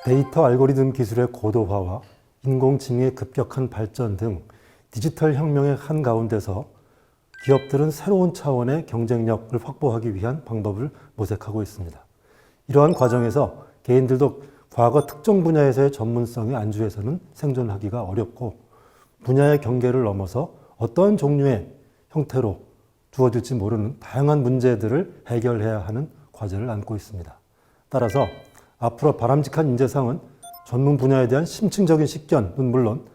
데이터 알고리즘 기술의 고도화와 인공지능의 급격한 발전 등 디지털 혁명의 한가운데서 기업들은 새로운 차원의 경쟁력을 확보하기 위한 방법을 모색하고 있습니다. 이러한 과정에서 개인들도 과거 특정 분야에서의 전문성에 안주해서는 생존하기가 어렵고 분야의 경계를 넘어서 어떤 종류의 형태로 주어질지 모르는 다양한 문제들을 해결해야 하는 과제를 안고 있습니다. 따라서 앞으로 바람직한 인재상은 전문 분야에 대한 심층적인 식견은 물론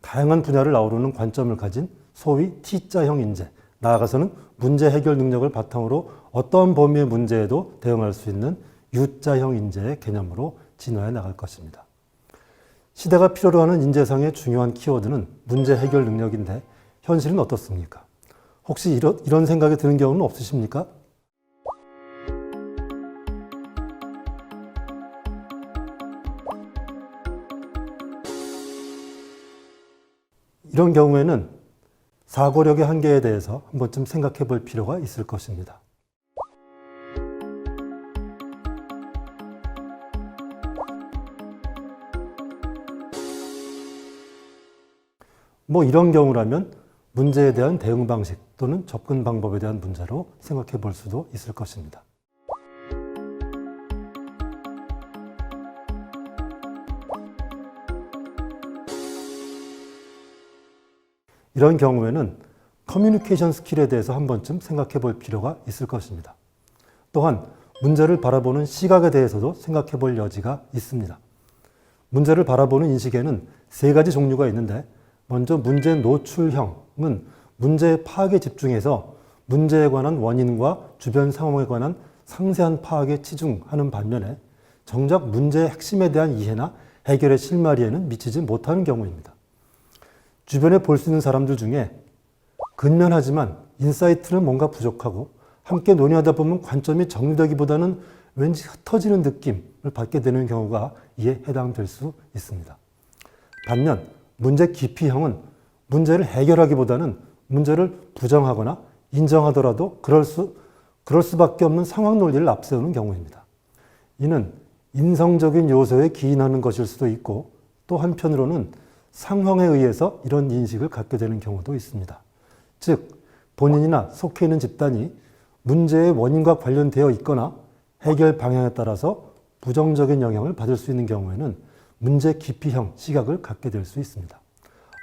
다양한 분야를 아우르는 관점을 가진 소위 T자형 인재, 나아가서는 문제 해결 능력을 바탕으로 어떤 범위의 문제에도 대응할 수 있는 U자형 인재의 개념으로 진화해 나갈 것입니다. 시대가 필요로 하는 인재상의 중요한 키워드는 문제 해결 능력인데 현실은 어떻습니까? 혹시 이런 생각이 드는 경우는 없으십니까? 이런 경우에는 사고력의 한계에 대해서 한 번쯤 생각해 볼 필요가 있을 것입니다. 이런 경우라면 문제에 대한 대응 방식 또는 접근 방법에 대한 문제로 생각해 볼 수도 있을 것입니다. 이런 경우에는 커뮤니케이션 스킬에 대해서 한 번쯤 생각해 볼 필요가 있을 것입니다. 또한 문제를 바라보는 시각에 대해서도 생각해 볼 여지가 있습니다. 문제를 바라보는 인식에는 세 가지 종류가 있는데 먼저 문제 노출형은 문제의 파악에 집중해서 문제에 관한 원인과 주변 상황에 관한 상세한 파악에 치중하는 반면에 정작 문제의 핵심에 대한 이해나 해결의 실마리에는 미치지 못하는 경우입니다. 주변에 볼 수 있는 사람들 중에 근면하지만 인사이트는 뭔가 부족하고 함께 논의하다 보면 관점이 정리되기보다는 왠지 흩어지는 느낌을 받게 되는 경우가 이에 해당될 수 있습니다. 반면 문제 깊이형은 문제를 해결하기보다는 문제를 부정하거나 인정하더라도 그럴 수밖에 없는 상황 논리를 앞세우는 경우입니다. 이는 인성적인 요소에 기인하는 것일 수도 있고 또 한편으로는 상황에 의해서 이런 인식을 갖게 되는 경우도 있습니다. 즉, 본인이나 속해 있는 집단이 문제의 원인과 관련되어 있거나 해결 방향에 따라서 부정적인 영향을 받을 수 있는 경우에는 문제 깊이형 시각을 갖게 될 수 있습니다.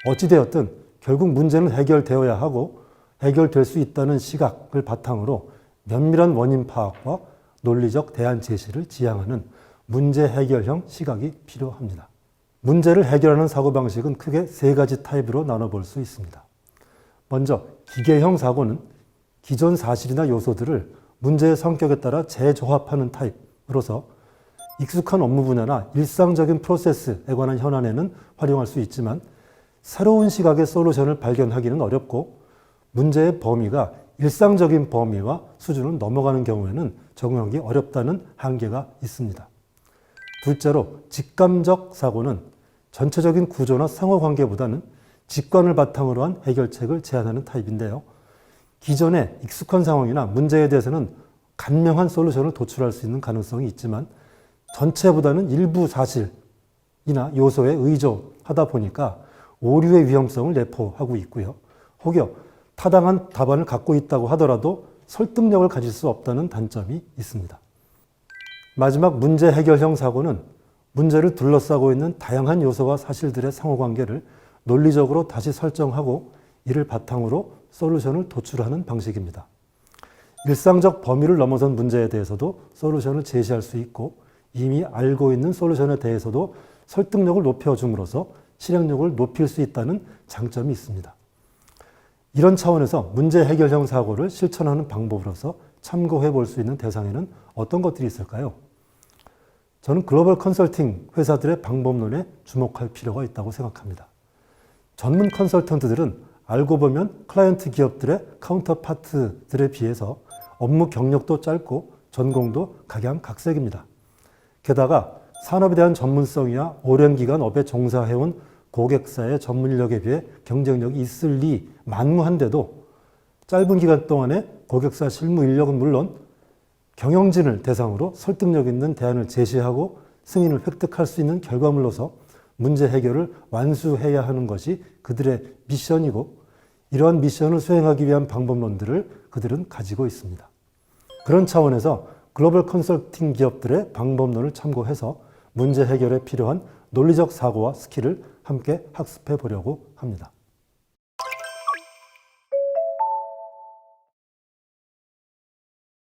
어찌되었든 결국 문제는 해결되어야 하고 해결될 수 있다는 시각을 바탕으로 면밀한 원인 파악과 논리적 대안 제시를 지향하는 문제 해결형 시각이 필요합니다. 문제를 해결하는 사고방식은 크게 세 가지 타입으로 나눠볼 수 있습니다. 먼저 기계형 사고는 기존 사실이나 요소들을 문제의 성격에 따라 재조합하는 타입으로서 익숙한 업무 분야나 일상적인 프로세스에 관한 현안에는 활용할 수 있지만 새로운 시각의 솔루션을 발견하기는 어렵고 문제의 범위가 일상적인 범위와 수준을 넘어가는 경우에는 적용하기 어렵다는 한계가 있습니다. 둘째로 직감적 사고는 전체적인 구조나 상호관계보다는 직관을 바탕으로 한 해결책을 제안하는 타입인데요. 기존의 익숙한 상황이나 문제에 대해서는 간명한 솔루션을 도출할 수 있는 가능성이 있지만 전체보다는 일부 사실이나 요소에 의존하다 보니까 오류의 위험성을 내포하고 있고요. 혹여 타당한 답안을 갖고 있다고 하더라도 설득력을 가질 수 없다는 단점이 있습니다. 마지막 문제 해결형 사고는 문제를 둘러싸고 있는 다양한 요소와 사실들의 상호관계를 논리적으로 다시 설정하고 이를 바탕으로 솔루션을 도출하는 방식입니다. 일상적 범위를 넘어선 문제에 대해서도 솔루션을 제시할 수 있고 이미 알고 있는 솔루션에 대해서도 설득력을 높여줌으로써 실행력을 높일 수 있다는 장점이 있습니다. 이런 차원에서 문제 해결형 사고를 실천하는 방법으로서 참고해 볼 수 있는 대상에는 어떤 것들이 있을까요? 저는 글로벌 컨설팅 회사들의 방법론에 주목할 필요가 있다고 생각합니다. 전문 컨설턴트들은 알고 보면 클라이언트 기업들의 카운터파트들에 비해서 업무 경력도 짧고 전공도 각양각색입니다. 게다가 산업에 대한 전문성이야 오랜 기간 업에 종사해온 고객사의 전문 인력에 비해 경쟁력이 있을 리 만무한데도 짧은 기간 동안에 고객사 실무 인력은 물론 경영진을 대상으로 설득력 있는 대안을 제시하고 승인을 획득할 수 있는 결과물로서 문제 해결을 완수해야 하는 것이 그들의 미션이고 이러한 미션을 수행하기 위한 방법론들을 그들은 가지고 있습니다. 그런 차원에서 글로벌 컨설팅 기업들의 방법론을 참고해서 문제 해결에 필요한 논리적 사고와 스킬을 함께 학습해 보려고 합니다.